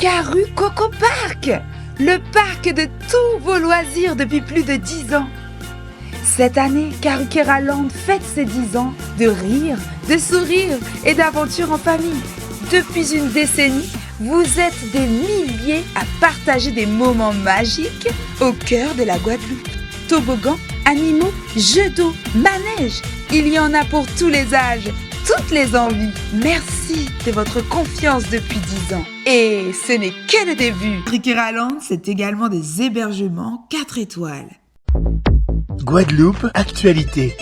Caru Coco Park, le parc de tous vos loisirs depuis plus de 10 ans. Cette année, Karukeraland fête ses 10 ans de rire, de sourire et d'aventure en famille. Depuis une décennie, vous êtes des milliers à partager des moments magiques au cœur de la Guadeloupe. Toboggans, animaux, jeux d'eau, manèges, il y en a pour tous les âges, toutes les envies. Merci de votre confiance depuis 10 ans. Et ce n'est que le début. Karukeraland, c'est également des hébergements 4 étoiles. Guadeloupe, actualité.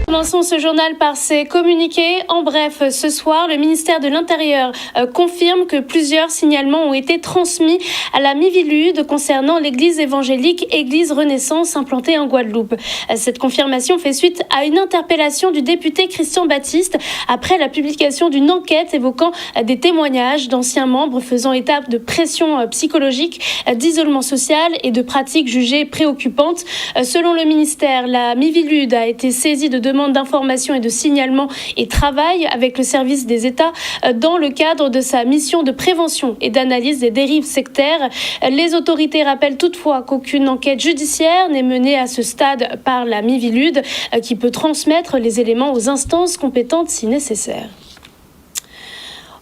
Commençons ce journal par ses communiqués. En bref, ce soir, le ministère de l'Intérieur confirme que plusieurs signalements ont été transmis à la Miviludes concernant l'église évangélique Église Renaissance implantée en Guadeloupe. Cette confirmation fait suite à une interpellation du député Christian Baptiste après la publication d'une enquête évoquant des témoignages d'anciens membres faisant état de pression psychologique, d'isolement social et de pratiques jugées préoccupantes. Selon le ministère, la Miviludes a été saisie de demandes d'information et de signalement et travaille avec le service des États dans le cadre de sa mission de prévention et d'analyse des dérives sectaires. Les autorités rappellent toutefois qu'aucune enquête judiciaire n'est menée à ce stade par la Miviludes qui peut transmettre les éléments aux instances compétentes si nécessaire.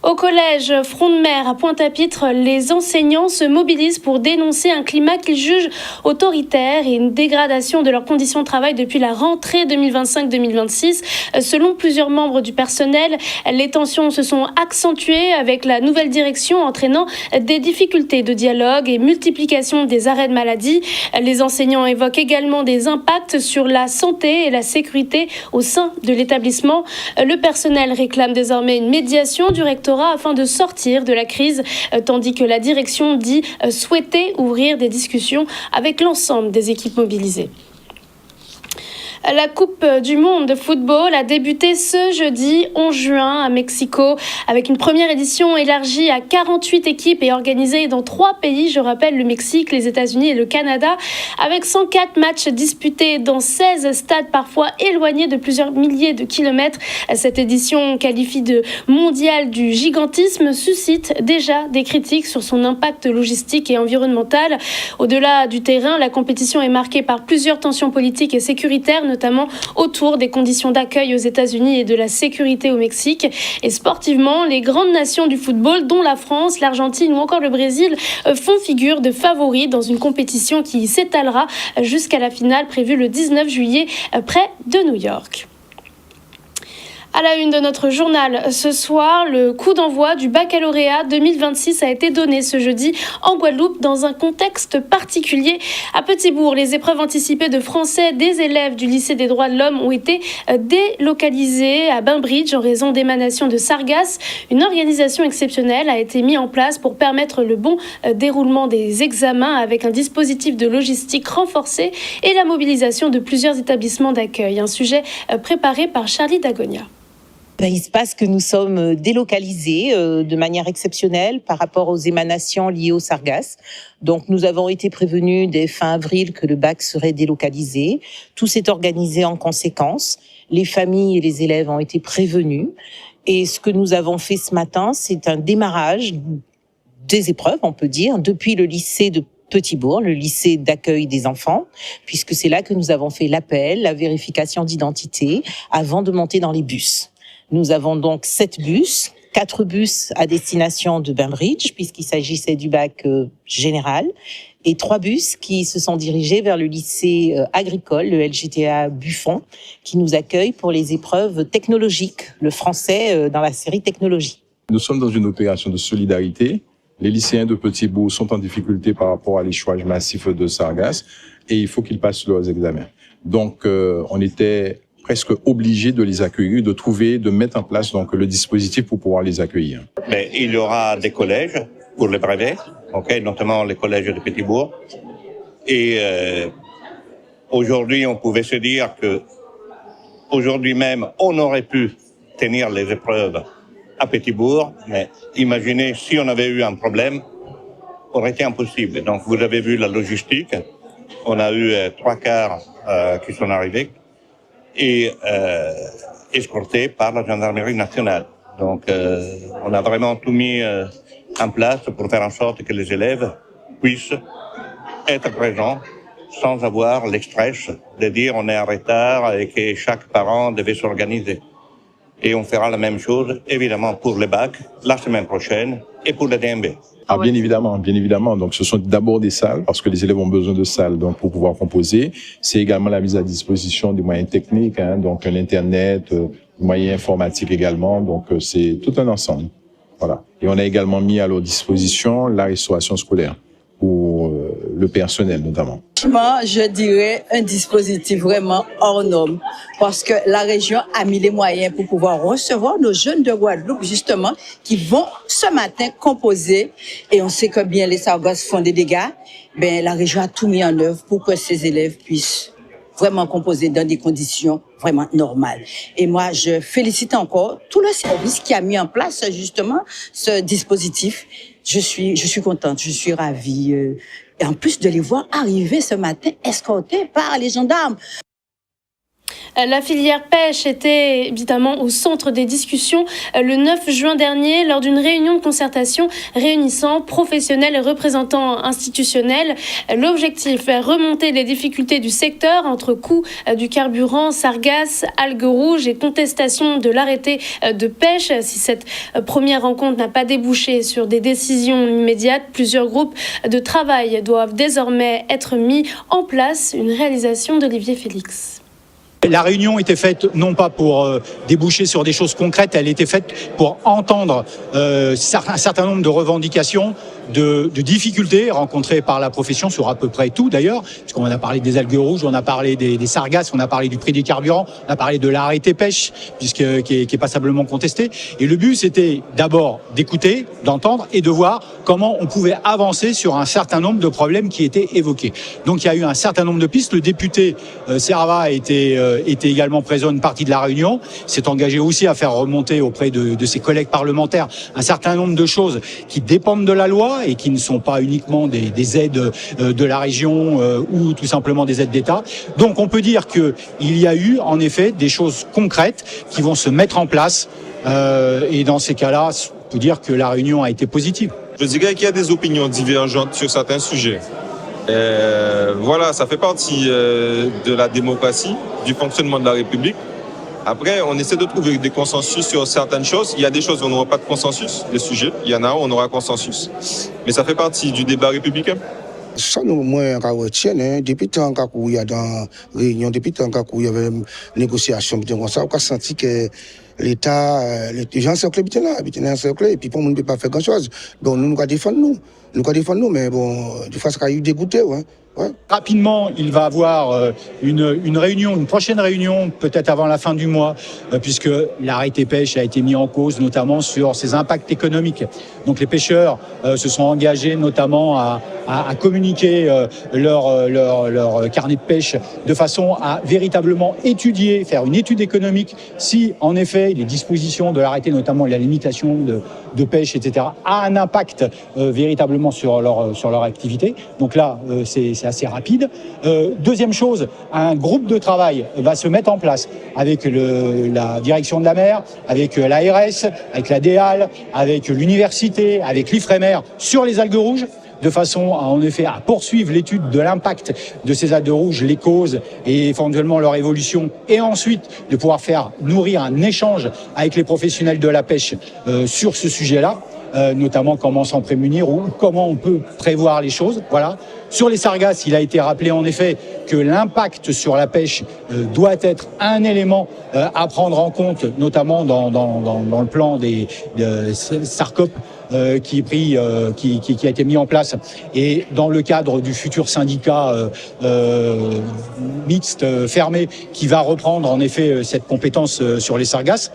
Au collège Front de Mer à Pointe-à-Pitre, les enseignants se mobilisent pour dénoncer un climat qu'ils jugent autoritaire et une dégradation de leurs conditions de travail depuis la rentrée 2025-2026. Selon plusieurs membres du personnel, les tensions se sont accentuées avec la nouvelle direction entraînant des difficultés de dialogue et multiplication des arrêts de maladie. Les enseignants évoquent également des impacts sur la santé et la sécurité au sein de l'établissement. Le personnel réclame désormais une médiation du rectorat afin de sortir de la crise, tandis que la direction dit souhaiter ouvrir des discussions avec l'ensemble des équipes mobilisées. La Coupe du Monde de football a débuté ce jeudi 11 juin à Mexico avec une première édition élargie à 48 équipes et organisée dans 3 pays, je rappelle le Mexique, les États-Unis et le Canada, avec 104 matchs disputés dans 16 stades parfois éloignés de plusieurs milliers de kilomètres. Cette édition qualifiée de mondiale du gigantisme suscite déjà des critiques sur son impact logistique et environnemental. Au-delà du terrain, la compétition est marquée par plusieurs tensions politiques et sécuritaires, notamment autour des conditions d'accueil aux États-Unis et de la sécurité au Mexique. Et sportivement, les grandes nations du football, dont la France, l'Argentine ou encore le Brésil, font figure de favoris dans une compétition qui s'étalera jusqu'à la finale prévue le 19 juillet près de New York. À la une de notre journal ce soir, le coup d'envoi du baccalauréat 2026 a été donné ce jeudi en Guadeloupe dans un contexte particulier. À Petit-Bourg, les épreuves anticipées de français des élèves du lycée des droits de l'homme ont été délocalisées à Bainbridge en raison d'émanations de sargasses. Une organisation exceptionnelle a été mise en place pour permettre le bon déroulement des examens avec un dispositif de logistique renforcé et la mobilisation de plusieurs établissements d'accueil. Un sujet préparé par Charlie Dagonia. Il se passe que nous sommes délocalisés de manière exceptionnelle par rapport aux émanations liées aux sargasses. Donc nous avons été prévenus dès fin avril que le bac serait délocalisé. Tout s'est organisé en conséquence. Les familles et les élèves ont été prévenus. Et ce que nous avons fait ce matin, c'est un démarrage des épreuves, on peut dire, depuis le lycée de Petit-Bourg, le lycée d'accueil des enfants, puisque c'est là que nous avons fait l'appel, la vérification d'identité, avant de monter dans les bus. Nous avons donc 7 bus, 4 bus à destination de Bainbridge, puisqu'il s'agissait du bac général, et 3 bus qui se sont dirigés vers le lycée agricole, le LGTA Buffon, qui nous accueille pour les épreuves technologiques, le français dans la série technologie. Nous sommes dans une opération de solidarité. Les lycéens de Petit-Bourg sont en difficulté par rapport à l'échouage massif de sargasses et il faut qu'ils passent leurs examens. Donc, on était presque obligé de les accueillir, de mettre en place donc le dispositif pour pouvoir les accueillir. Mais il y aura des collèges pour les brevets, notamment les collèges de Petit-Bourg. Et aujourd'hui, on pouvait se dire que aujourd'hui même, on aurait pu tenir les épreuves à Petit-Bourg, mais imaginez si on avait eu un problème, ça aurait été impossible. Donc vous avez vu la logistique, on a eu 3 cars qui sont arrivés et escortés par la gendarmerie nationale. Donc, on a vraiment tout mis en place pour faire en sorte que les élèves puissent être présents sans avoir le stress de dire on est en retard et que chaque parent devait s'organiser. Et on fera la même chose, évidemment, pour le bac, la semaine prochaine, et pour le DMB. Ah, bien évidemment. Donc, ce sont d'abord des salles, parce que les élèves ont besoin de salles, donc, pour pouvoir composer. C'est également la mise à disposition des moyens techniques, donc l'Internet, moyens informatiques également. Donc, c'est tout un ensemble. Voilà. Et on a également mis à leur disposition la restauration scolaire pour le personnel, notamment. Je dirais un dispositif vraiment hors norme parce que la région a mis les moyens pour pouvoir recevoir nos jeunes de Guadeloupe, justement, qui vont ce matin composer. Et on sait que bien les sargasses font des dégâts. Ben, la région a tout mis en œuvre pour que ces élèves puissent vraiment composer dans des conditions vraiment normales. Et moi, je félicite encore tout le service qui a mis en place justement ce dispositif. Je suis contente, je suis ravie. Et en plus de les voir arriver ce matin, escortés par les gendarmes. La filière pêche était évidemment au centre des discussions le 9 juin dernier lors d'une réunion de concertation réunissant professionnels et représentants institutionnels. L'objectif est remonter les difficultés du secteur entre coût du carburant, sargasses, algues rouges et contestation de l'arrêté de pêche. Si cette première rencontre n'a pas débouché sur des décisions immédiates, plusieurs groupes de travail doivent désormais être mis en place. Une réalisation d'Olivier Félix. La réunion était faite non pas pour déboucher sur des choses concrètes, elle était faite pour entendre un certain nombre de revendications, de difficultés rencontrées par la profession sur à peu près tout d'ailleurs, puisqu'on a parlé des algues rouges, on a parlé des sargasses, on a parlé du prix des carburants, on a parlé de l'arrêté pêche, qui est passablement contesté. Et le but, c'était d'abord d'écouter, d'entendre et de voir comment on pouvait avancer sur un certain nombre de problèmes qui étaient évoqués. Donc il y a eu un certain nombre de pistes. Le député Serva était également présent une partie de la réunion, s'est engagé aussi à faire remonter auprès de ses collègues parlementaires un certain nombre de choses qui dépendent de la loi et qui ne sont pas uniquement des aides de la région ou tout simplement des aides d'État. Donc on peut dire qu'il y a eu en effet des choses concrètes qui vont se mettre en place et dans ces cas-là, on peut dire que la réunion a été positive. Je dirais qu'il y a des opinions divergentes sur certains sujets. Voilà, ça fait partie de la démocratie, du fonctionnement de la République. Après, on essaie de trouver des consensus sur certaines choses. Il y a des choses où on n'aura pas de consensus, des sujets. Il y en a où on aura consensus. Mais ça fait partie du débat républicain. Ça, nous, moi, on retient, depuis le temps où il y a dans réunion, depuis le temps où il y avait une négociation, on a senti que l'État, les gens encerclés, et puis pour nous, on ne peut pas faire grand-chose. Donc, nous devons défendre nous, mais bon, des fois, ça a eu dégoûté, ouais. Ouais. Rapidement, il va avoir une réunion, une prochaine réunion, peut-être avant la fin du mois, puisque l'arrêté pêche a été mis en cause, notamment sur ses impacts économiques. Donc les pêcheurs se sont engagés notamment à communiquer leur carnet de pêche de façon à véritablement étudier, faire une étude économique, si en effet les dispositions de l'arrêté, notamment la limitation de pêche, etc., a un impact véritablement sur leur activité. Donc là, c'est assez rapide. Deuxième chose, un groupe de travail va se mettre en place avec la direction de la mer, avec l'ARS, avec la DEAL, avec l'université, avec l'IFREMER sur les algues rouges, de façon à, en effet, à poursuivre l'étude de l'impact de ces algues rouges, les causes et éventuellement leur évolution, et ensuite de pouvoir faire nourrir un échange avec les professionnels de la pêche sur ce sujet-là. Notamment comment s'en prémunir ou comment on peut prévoir les choses. Voilà. Sur les sargasses, il a été rappelé en effet que l'impact sur la pêche doit être un élément à prendre en compte, notamment dans le plan des SARCOP qui a été mis en place et dans le cadre du futur syndicat mixte fermé qui va reprendre en effet cette compétence sur les sargasses.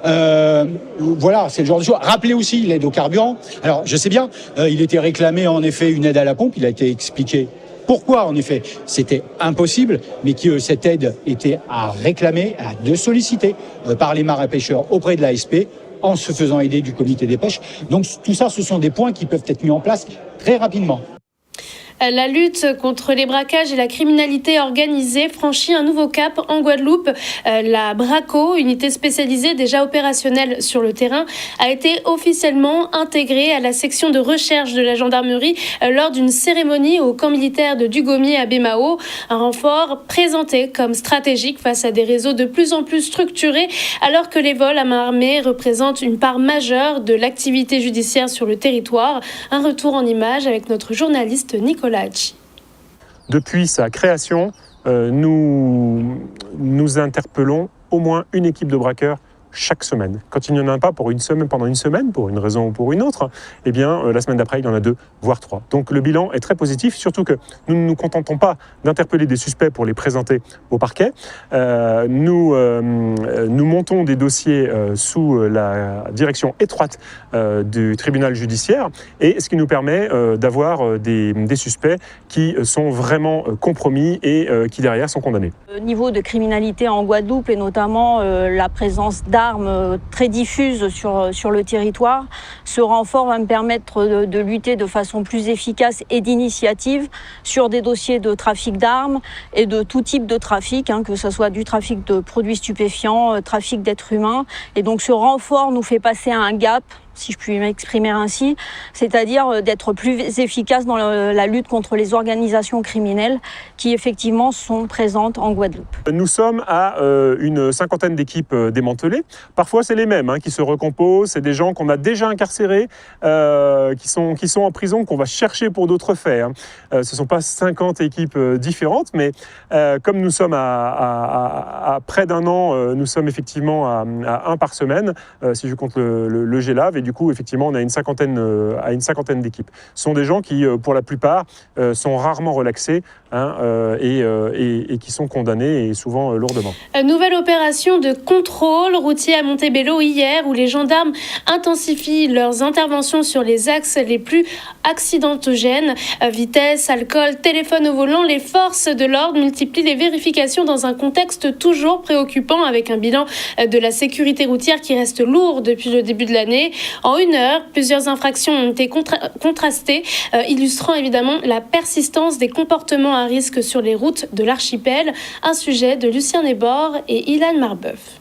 Voilà, c'est le genre de choses. Rappelez aussi l'aide au carburant. Alors, je sais bien, il était réclamé en effet une aide à la pompe. Il a été expliqué pourquoi, en effet, c'était impossible, mais que cette aide était à réclamer, de solliciter par les marins-pêcheurs auprès de l'ASP en se faisant aider du comité des pêches. Donc, tout ça, ce sont des points qui peuvent être mis en place très rapidement. La lutte contre les braquages et la criminalité organisée franchit un nouveau cap en Guadeloupe. La Braco, unité spécialisée déjà opérationnelle sur le terrain, a été officiellement intégrée à la section de recherche de la gendarmerie lors d'une cérémonie au camp militaire de Dugommier à Bémao. Un renfort présenté comme stratégique face à des réseaux de plus en plus structurés, alors que les vols à main armée représentent une part majeure de l'activité judiciaire sur le territoire. Un retour en images avec notre journaliste Nicolas Hachi. Depuis sa création, nous interpellons au moins une équipe de braqueurs chaque semaine. Quand il n'y en a pas pendant une semaine, pour une raison ou pour une autre, eh bien, la semaine d'après, il y en a 2, voire 3. Donc le bilan est très positif, surtout que nous ne nous contentons pas d'interpeller des suspects pour les présenter au parquet. Nous montons des dossiers sous la direction étroite du tribunal judiciaire, et ce qui nous permet d'avoir des suspects qui sont vraiment compromis et qui derrière sont condamnés. Le niveau de criminalité en Guadeloupe et notamment la présence d'armes très diffuses sur le territoire, ce renfort va me permettre de lutter de façon plus efficace et d'initiative sur des dossiers de trafic d'armes et de tout type de trafic, que ce soit du trafic de produits stupéfiants, trafic d'êtres humains. Et donc ce renfort nous fait passer à un gap, si je puis m'exprimer ainsi, c'est-à-dire d'être plus efficace dans la lutte contre les organisations criminelles qui effectivement sont présentes en Guadeloupe. Nous sommes à une cinquantaine d'équipes démantelées. Parfois c'est les mêmes qui se recomposent, c'est des gens qu'on a déjà incarcérés, qui sont en prison, qu'on va chercher pour d'autres faits. Ce ne sont pas 50 équipes différentes, mais comme nous sommes à près d'un an, nous sommes effectivement à un par semaine, si je compte le GLAV, et du coup, effectivement, on a une cinquantaine d'équipes. Ce sont des gens qui, pour la plupart, sont rarement relaxés et qui sont condamnés, et souvent lourdement. Nouvelle opération de contrôle routier à Montebello hier, où les gendarmes intensifient leurs interventions sur les axes les plus accidentogènes. Vitesse, alcool, téléphone au volant, les forces de l'ordre multiplient les vérifications dans un contexte toujours préoccupant, avec un bilan de la sécurité routière qui reste lourd depuis le début de l'année. En 1 heure, plusieurs infractions ont été contrastées, illustrant évidemment la persistance des comportements à risque sur les routes de l'archipel. Un sujet de Lucien Nébor et Ilan Marbeuf.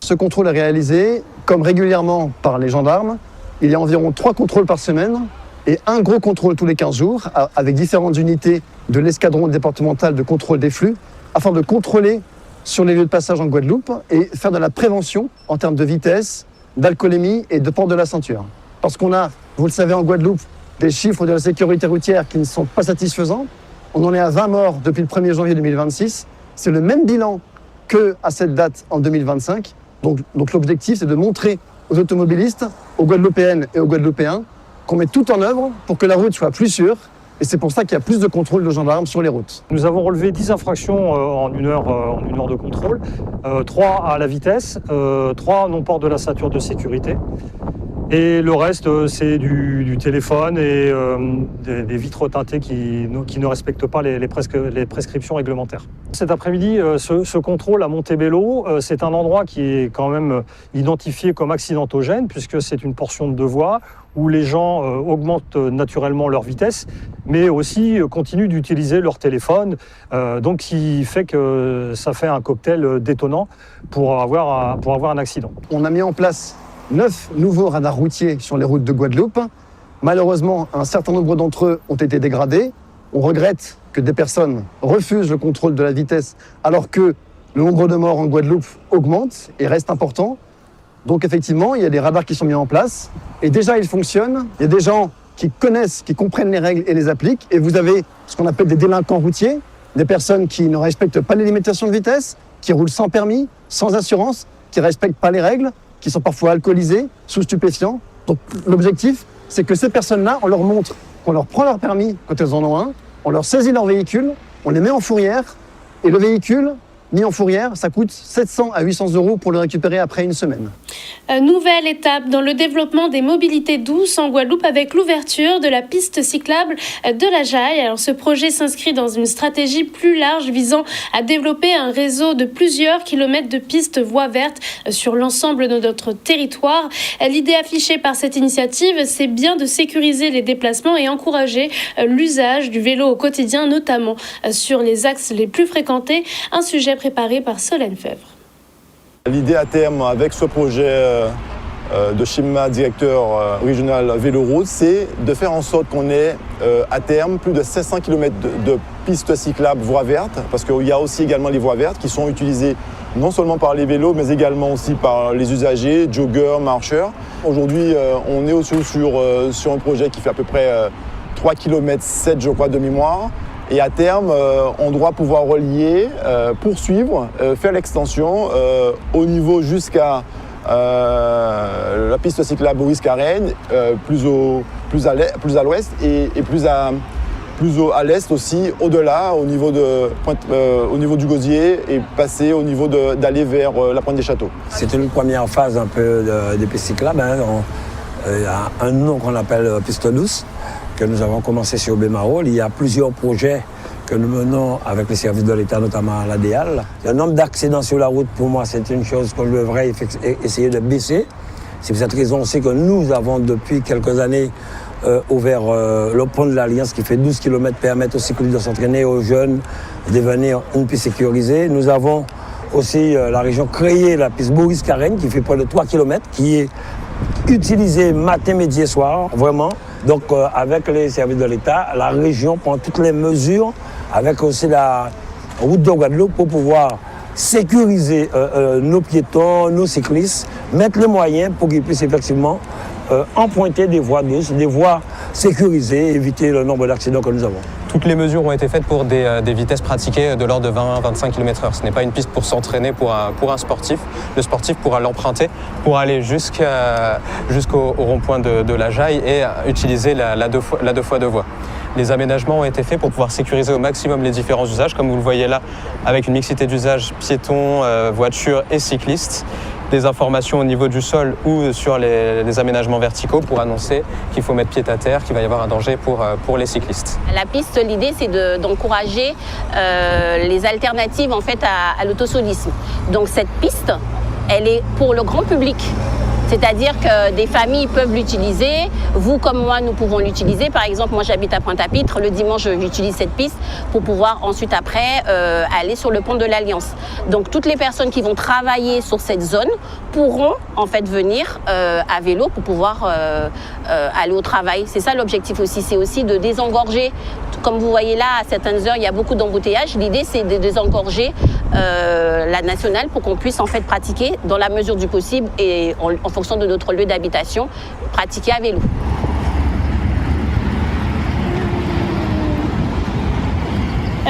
Ce contrôle est réalisé, comme régulièrement par les gendarmes. Il y a environ 3 contrôles par semaine et un gros contrôle tous les 15 jours, avec différentes unités de l'escadron départemental de contrôle des flux, afin de contrôler sur les lieux de passage en Guadeloupe et faire de la prévention en termes de vitesse, d'alcoolémie et de port de la ceinture. Parce qu'on a, vous le savez, en Guadeloupe, des chiffres de la sécurité routière qui ne sont pas satisfaisants. On en est à 20 morts depuis le 1er janvier 2026. C'est le même bilan qu'à cette date en 2025. Donc l'objectif, c'est de montrer aux automobilistes, aux Guadeloupéennes et aux Guadeloupéens qu'on met tout en œuvre pour que la route soit plus sûre. Et c'est pour ça qu'il y a plus de contrôles de gendarmes sur les routes. Nous avons relevé 10 infractions en une heure de contrôle. 3 à la vitesse, 3 non-port de la ceinture de sécurité. Et le reste, c'est du téléphone et des vitres teintées qui ne respectent pas les prescriptions réglementaires. Cet après-midi, ce contrôle à Montebello, c'est un endroit qui est quand même identifié comme accidentogène, puisque c'est une portion de voie où les gens augmentent naturellement leur vitesse, mais aussi continuent d'utiliser leur téléphone, donc qui fait que ça fait un cocktail détonnant pour avoir un accident. On a mis en place 9 nouveaux radars routiers sur les routes de Guadeloupe. Malheureusement, un certain nombre d'entre eux ont été dégradés. On regrette que des personnes refusent le contrôle de la vitesse alors que le nombre de morts en Guadeloupe augmente et reste important. Donc effectivement, il y a des radars qui sont mis en place et déjà ils fonctionnent. Il y a des gens qui connaissent, qui comprennent les règles et les appliquent. Et vous avez ce qu'on appelle des délinquants routiers, des personnes qui ne respectent pas les limitations de vitesse, qui roulent sans permis, sans assurance, qui ne respectent pas les règles, qui sont parfois alcoolisés, sous stupéfiants. Donc l'objectif, c'est que ces personnes-là, on leur montre qu'on leur prend leur permis quand elles en ont un, on leur saisit leur véhicule, on les met en fourrière, et le véhicule, mis en fourrière, ça coûte 700 à 800 € pour le récupérer après une semaine. Nouvelle étape dans le développement des mobilités douces en Guadeloupe avec l'ouverture de la piste cyclable de la Jaille. Alors, ce projet s'inscrit dans une stratégie plus large visant à développer un réseau de plusieurs kilomètres de pistes voies vertes sur l'ensemble de notre territoire. L'idée affichée par cette initiative, c'est bien de sécuriser les déplacements et encourager l'usage du vélo au quotidien, notamment sur les axes les plus fréquentés. Un sujet préparé par Solène Fèvre. L'idée à terme avec ce projet de Chima, directeur régional vélo-route, c'est de faire en sorte qu'on ait à terme plus de 700 km de pistes cyclables voies vertes, parce qu'il y a aussi également les voies vertes qui sont utilisées non seulement par les vélos, mais également aussi par les usagers, joggeurs, marcheurs. Aujourd'hui, on est aussi sur un projet qui fait à peu près 3 km 7, je crois, de mémoire. Et à terme, on doit pouvoir relier, poursuivre, faire l'extension au niveau jusqu'à la piste cyclable Boris-Carène, plus à l'ouest et plus à l'est aussi, au-delà, au niveau du Gosier et passer au niveau d'aller vers la Pointe des Châteaux. C'est une première phase un peu de piste cyclable. Il y a un nom qu'on appelle piste douce, que nous avons commencé sur Bémarol. Il y a plusieurs projets que nous menons avec les services de l'État, notamment à l'ADEAL. Le nombre d'accidents sur la route, pour moi, c'est une chose qu'on devrait essayer de baisser. C'est pour cette raison aussi que nous avons, depuis quelques années, ouvert le pont de l'Alliance qui fait 12 km, permettre aux cyclistes de s'entraîner, aux jeunes de devenir une piste sécurisée. Nous avons aussi la région créé la piste Boris-Carène qui fait près de 3 km, qui est utilisée matin, midi et soir, vraiment. Donc avec les services de l'État, la région prend toutes les mesures, avec aussi la route de Guadeloupe pour pouvoir sécuriser nos piétons, nos cyclistes, mettre les moyens pour qu'ils puissent effectivement emprunter des voies douces, des voies sécurisées, éviter le nombre d'accidents que nous avons. Toutes les mesures ont été faites pour des vitesses pratiquées de l'ordre de 20-25 km/h. Ce n'est pas une piste pour s'entraîner pour un sportif. Le sportif pourra l'emprunter pour aller jusqu'au rond-point de la Jaille et utiliser la deux fois deux voies. Les aménagements ont été faits pour pouvoir sécuriser au maximum les différents usages, comme vous le voyez là, avec une mixité d'usages piétons, voitures et cyclistes. Des informations au niveau du sol ou sur les aménagements verticaux pour annoncer qu'il faut mettre pied à terre, qu'il va y avoir un danger pour les cyclistes. La piste, l'idée, c'est d'encourager les alternatives en fait à l'autosolisme. Donc cette piste, elle est pour le grand public. C'est-à-dire que des familles peuvent l'utiliser, vous comme moi, nous pouvons l'utiliser. Par exemple, moi j'habite à Pointe-à-Pitre, le dimanche j'utilise cette piste pour pouvoir ensuite après aller sur le pont de l'Alliance. Donc toutes les personnes qui vont travailler sur cette zone pourront en fait venir à vélo pour pouvoir aller au travail. C'est ça l'objectif aussi, c'est aussi de désengorger. Comme vous voyez là, à certaines heures, il y a beaucoup d'embouteillages. L'idée c'est de désengorger la nationale pour qu'on puisse en fait pratiquer dans la mesure du possible et en fonction de notre lieu d'habitation, pratiquer à vélo.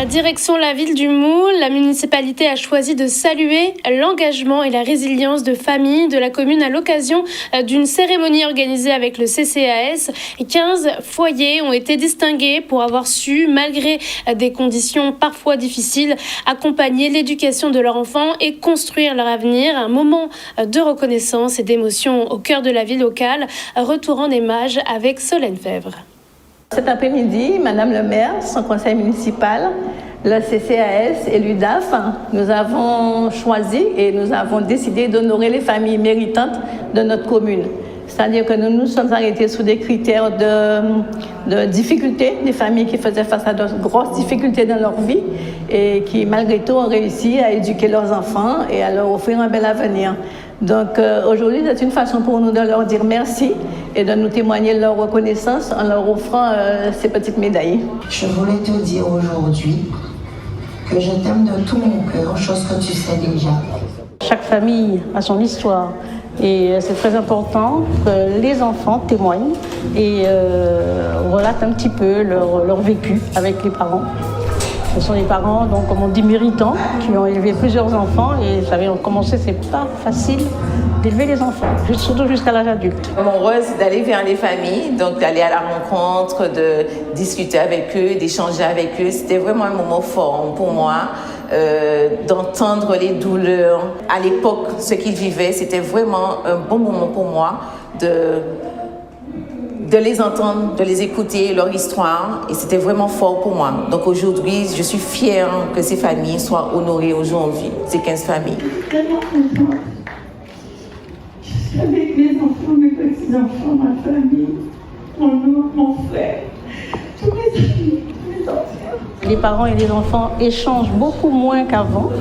Direction la ville du Moule, la municipalité a choisi de saluer l'engagement et la résilience de familles de la commune à l'occasion d'une cérémonie organisée avec le CCAS. 15 foyers ont été distingués pour avoir su, malgré des conditions parfois difficiles, accompagner l'éducation de leurs enfants et construire leur avenir. Un moment de reconnaissance et d'émotion au cœur de la vie locale. Retour en images avec Solène Fèvre. Cet après-midi, Madame le maire, son conseil municipal, le CCAS et l'UDAF, nous avons choisi et nous avons décidé d'honorer les familles méritantes de notre commune. C'est-à-dire que nous nous sommes arrêtés sous des critères de difficultés, des familles qui faisaient face à de grosses difficultés dans leur vie et qui, malgré tout, ont réussi à éduquer leurs enfants et à leur offrir un bel avenir. Donc aujourd'hui, c'est une façon pour nous de leur dire merci et de nous témoigner leur reconnaissance en leur offrant ces petites médailles. Je voulais te dire aujourd'hui que je t'aime de tout mon cœur, chose que tu sais déjà. Chaque famille a son histoire et c'est très important que les enfants témoignent et relatent un petit peu leur vécu avec les parents. Ce sont des parents, donc, comme on dit, méritants, qui ont élevé plusieurs enfants et ça avait commencé, c'est pas facile d'élever les enfants, surtout jusqu'à l'âge adulte. Mon rôle, c'est d'aller vers les familles, donc d'aller à la rencontre, de discuter avec eux, d'échanger avec eux. C'était vraiment un moment fort pour moi d'entendre les douleurs. À l'époque, ce qu'ils vivaient, c'était vraiment un bon moment pour moi de les entendre, de les écouter, leur histoire. Et c'était vraiment fort pour moi. Donc aujourd'hui, je suis fière que ces familles soient honorées aujourd'hui, ces 15 familles. Je suis avec mes enfants, mes petits-enfants, ma famille, mon oncle, mon frère, tous mes amis, mes enfants. Les parents et les enfants échangent beaucoup moins qu'avant,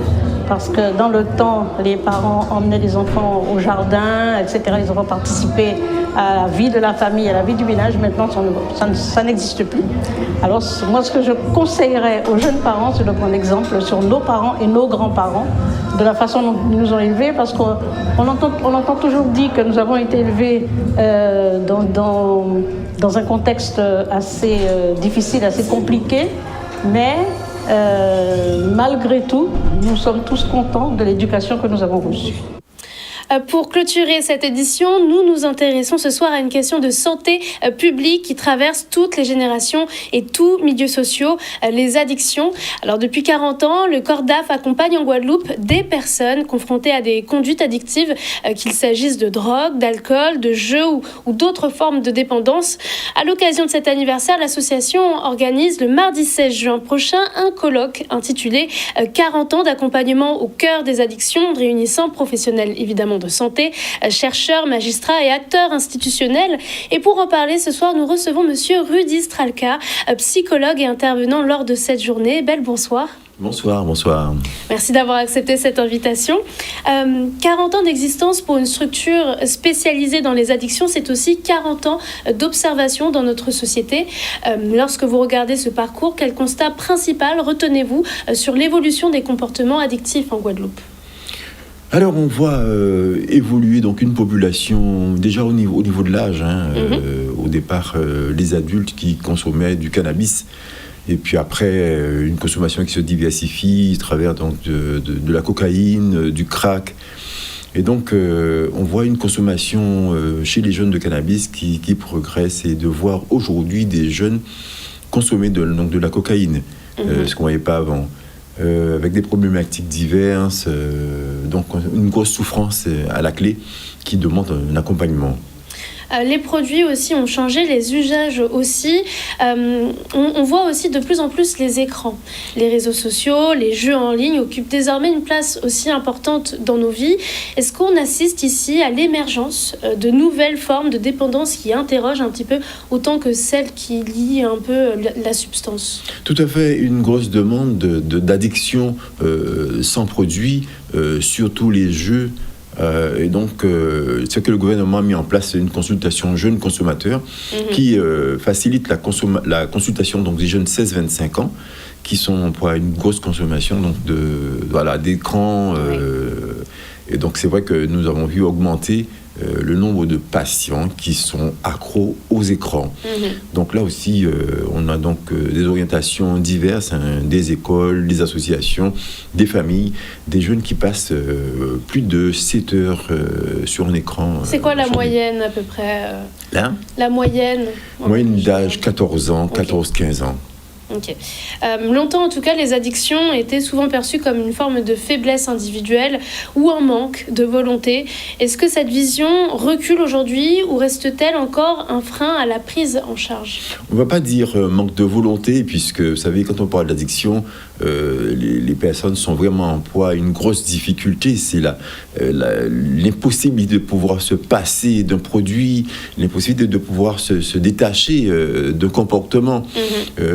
parce que dans le temps, les parents emmenaient les enfants au jardin, etc. Les enfants participaient à la vie de la famille, à la vie du village. Maintenant, ça n'existe plus. Alors, moi, ce que je conseillerais aux jeunes parents, c'est de prendre exemple sur nos parents et nos grands-parents, de la façon dont ils nous ont élevés, parce qu'on entend toujours dire que nous avons été élevés dans un contexte assez difficile, assez compliqué, mais malgré tout, nous sommes tous contents de l'éducation que nous avons reçue. Pour clôturer cette édition, nous nous intéressons ce soir à une question de santé publique qui traverse toutes les générations et tous milieux sociaux, les addictions. Alors depuis 40 ans, le CORDAF accompagne en Guadeloupe des personnes confrontées à des conduites addictives, qu'il s'agisse de drogue, d'alcool, de jeux ou d'autres formes de dépendance. À l'occasion de cet anniversaire, l'association organise le mardi 16 juin prochain un colloque intitulé 40 ans d'accompagnement au cœur des addictions, réunissant professionnels évidemment de santé, chercheurs, magistrats et acteurs institutionnels. Et pour en parler ce soir, nous recevons monsieur Rudy Stralka, psychologue et intervenant lors de cette journée. Belle bonsoir. Bonsoir, bonsoir. Merci d'avoir accepté cette invitation. 40 ans d'existence pour une structure spécialisée dans les addictions, c'est aussi 40 ans d'observation dans notre société. Lorsque vous regardez ce parcours, quel constat principal retenez-vous sur l'évolution des comportements addictifs en Guadeloupe ? Alors on voit évoluer donc une population déjà au niveau de l'âge. Au départ, les adultes qui consommaient du cannabis, et puis après une consommation qui se diversifie à travers donc de la cocaïne, du crack. Et donc on voit une consommation chez les jeunes de cannabis qui progresse, et de voir aujourd'hui des jeunes consommer de la cocaïne, ce qu'on ne voyait pas avant. Avec des problématiques diverses, donc une grosse souffrance à la clé qui demande un accompagnement. Les produits aussi ont changé, les usages aussi. On voit aussi de plus en plus les écrans. Les réseaux sociaux, les jeux en ligne occupent désormais une place aussi importante dans nos vies. Est-ce qu'on assiste ici à l'émergence de nouvelles formes de dépendance qui interrogent un petit peu autant que celles qui lient un peu la substance ? Tout à fait, une grosse demande d'addiction sans produit, surtout les jeux. Et donc, c'est que le gouvernement a mis en place une consultation jeunes consommateurs qui facilite la consultation donc, des jeunes 16-25 ans qui sont pour une grosse consommation donc, d'écrans. Et donc, c'est vrai que nous avons vu augmenter le nombre de patients qui sont accros aux écrans. Donc là aussi, on a donc des orientations diverses, des écoles, des associations, des familles, des jeunes qui passent plus de 7 heures sur un écran. C'est quoi la moyenne à peu près La moyenne d'âge 14 ans, 14-15 ans. Ok. Longtemps, en tout cas, les addictions étaient souvent perçues comme une forme de faiblesse individuelle ou un manque de volonté. Est-ce que cette vision recule aujourd'hui ou reste-t-elle encore un frein à la prise en charge ? On ne va pas dire manque de volonté, puisque, vous savez, quand on parle d'addiction, les personnes sont vraiment en proie à une grosse difficulté. C'est l'impossibilité de pouvoir se passer d'un produit, l'impossibilité de pouvoir se détacher d'un comportement.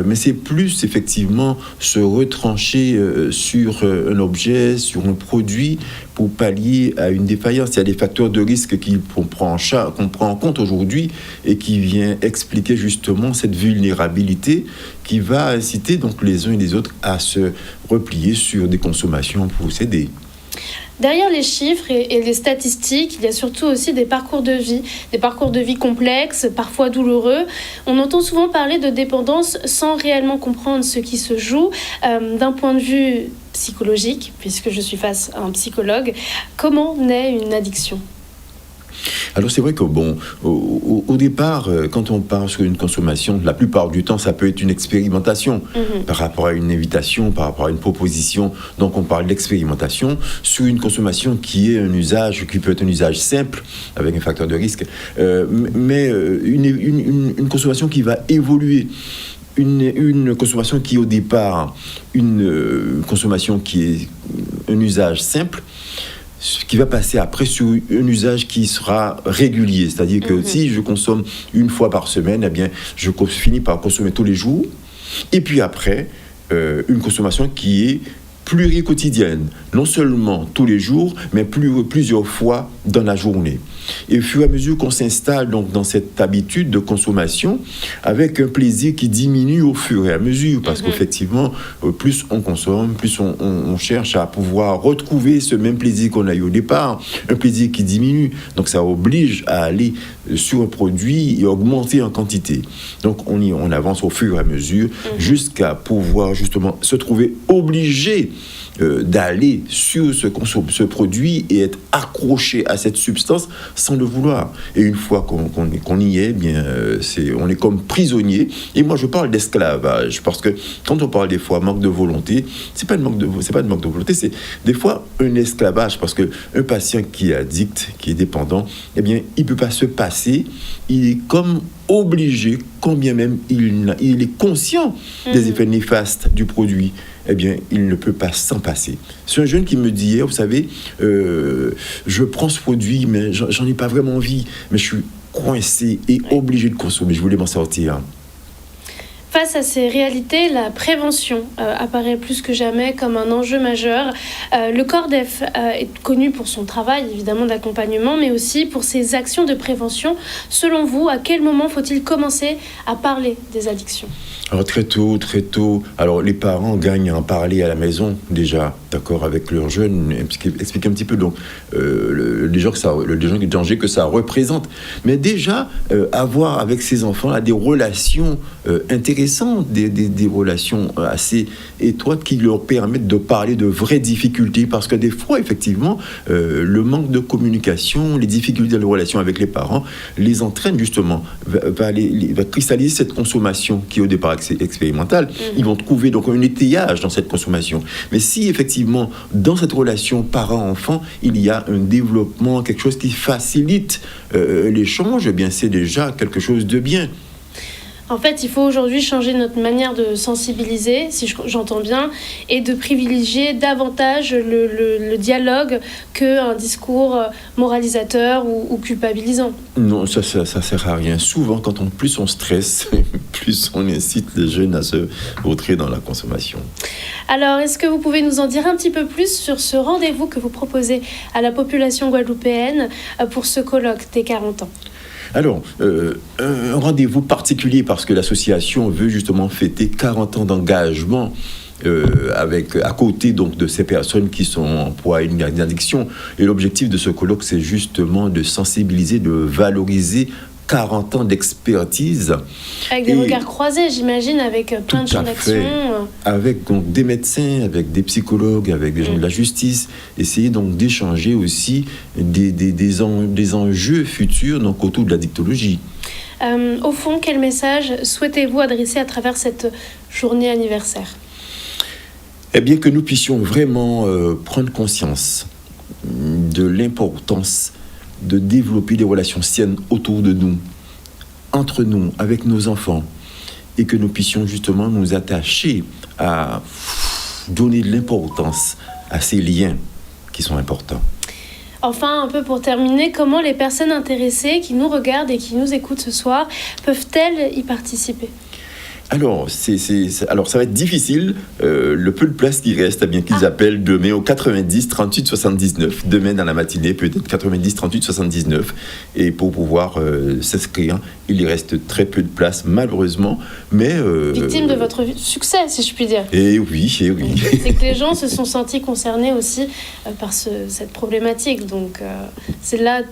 Mais c'est plus effectivement se retrancher sur un objet, sur un produit pour pallier à une défaillance. Il y a des facteurs de risque qu'on prend en compte aujourd'hui et qui vient expliquer justement cette vulnérabilité qui va inciter donc les uns et les autres à se replier sur des consommations possédées. Derrière les chiffres et les statistiques, il y a surtout aussi des parcours de vie complexes, parfois douloureux. On entend souvent parler de dépendance sans réellement comprendre ce qui se joue. D'un point de vue psychologique, puisque je suis face à un psychologue, comment naît une addiction ? Alors c'est vrai que au Au départ, quand on part sur une consommation, la plupart du temps, ça peut être une expérimentation par rapport à une invitation, par rapport à une proposition. Donc, on parle d'expérimentation sur une consommation qui est un usage, qui peut être un usage simple, avec un facteur de risque, mais une consommation qui va évoluer. Une consommation qui, au départ, une consommation qui est un usage simple, qui va passer après sur un usage qui sera régulier. C'est-à-dire que si je consomme une fois par semaine, eh bien, je finis par consommer tous les jours. Et puis après, une consommation qui est pluriquotidienne, non seulement tous les jours, mais plusieurs fois dans la journée. Et au fur et à mesure qu'on s'installe donc dans cette habitude de consommation, avec un plaisir qui diminue au fur et à mesure, parce qu'effectivement, plus on consomme, plus on cherche à pouvoir retrouver ce même plaisir qu'on a eu au départ, un plaisir qui diminue. Donc ça oblige à aller sur un produit et augmenter en quantité. Donc on avance au fur et à mesure jusqu'à pouvoir justement se trouver obligé d'aller sur ce produit et être accroché à cette substance sans le vouloir. Et une fois qu'on y est, bien, on est comme prisonnier. Et moi, je parle d'esclavage parce que quand on parle des fois manque de volonté, c'est pas de manque de volonté, c'est des fois un esclavage parce que un patient qui est addict, qui est dépendant, eh bien, il peut pas se passer. Il est comme obligé, combien même il est conscient des effets néfastes du produit, eh bien, il ne peut pas s'en passer. C'est un jeune qui me dit, vous savez, je prends ce produit, mais j'en ai pas vraiment envie, mais je suis coincé et obligé de consommer, je voulais m'en sortir. Face à ces réalités, la prévention apparaît plus que jamais comme un enjeu majeur. Le CORDEF est connu pour son travail, évidemment, d'accompagnement, mais aussi pour ses actions de prévention. Selon vous, à quel moment faut-il commencer à parler des addictions ? Alors très tôt. Alors les parents gagnent à en parler à la maison déjà, d'accord, avec leurs jeunes, expliquer un petit peu donc le danger que ça représente. Mais déjà avoir avec ses enfants là, des relations intéressantes, des relations assez étroites qui leur permettent de parler de vraies difficultés, parce que des fois effectivement le manque de communication, les difficultés de la relation avec les parents les entraînent justement, va cristalliser cette consommation qui au départ expérimentale. Ils vont trouver donc un étayage dans cette consommation. Mais si effectivement dans cette relation parent-enfant il y a un développement, quelque chose qui facilite l'échange, eh bien c'est déjà quelque chose de bien. En fait, il faut aujourd'hui changer notre manière de sensibiliser, si j'entends bien, et de privilégier davantage le dialogue qu'un discours moralisateur ou culpabilisant. Non, ça sert à rien. Souvent, plus on stresse, plus on incite les jeunes à se vautrer dans la consommation. Alors, est-ce que vous pouvez nous en dire un petit peu plus sur ce rendez-vous que vous proposez à la population guadeloupéenne pour ce colloque des 40 ans ? Alors, un rendez-vous particulier parce que l'association veut justement fêter 40 ans d'engagement à côté donc de ces personnes qui sont en proie à une addiction. Et l'objectif de ce colloque, c'est justement de sensibiliser, de valoriser 40 ans d'expertise. Avec des regards croisés, j'imagine, avec plein de champs d'action. Avec donc des médecins, avec des psychologues, avec des gens de la justice. Essayer donc d'échanger aussi des enjeux futurs donc, autour de la dictologie. Au fond, quel message souhaitez-vous adresser à travers cette journée anniversaire ? Eh bien, que nous puissions vraiment prendre conscience de l'importance de développer des relations saines autour de nous, entre nous, avec nos enfants, et que nous puissions justement nous attacher à donner de l'importance à ces liens qui sont importants. Enfin, un peu pour terminer, comment les personnes intéressées qui nous regardent et qui nous écoutent ce soir peuvent-elles y participer ? Alors, alors, ça va être difficile. Le peu de place qui reste, eh bien qu'ils appellent demain au 90 38 79. Demain dans la matinée, peut-être 90 38 79. Et pour pouvoir s'inscrire, il y reste très peu de place, malheureusement. Mais victime de votre succès, si je puis dire. Eh oui. C'est que les gens se sont sentis concernés aussi par cette problématique. Donc, c'est là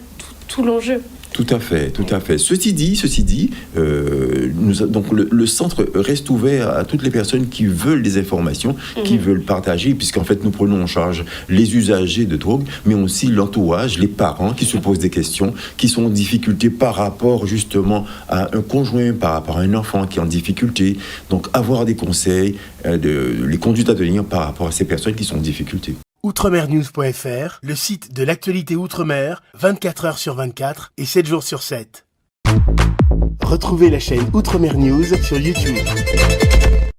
tout l'enjeu. Tout à fait. Ceci dit, donc le centre reste ouvert à toutes les personnes qui veulent des informations, qui veulent partager, puisqu'en fait nous prenons en charge les usagers de drogue, mais aussi l'entourage, les parents qui se posent des questions, qui sont en difficulté par rapport justement à un conjoint, par rapport à un enfant qui est en difficulté. Donc avoir des conseils, les conduites à tenir par rapport à ces personnes qui sont en difficulté. Outremernews.fr, le site de l'actualité Outre-mer, 24 heures sur 24 et 7 jours sur 7. Retrouvez la chaîne Outremer News sur YouTube.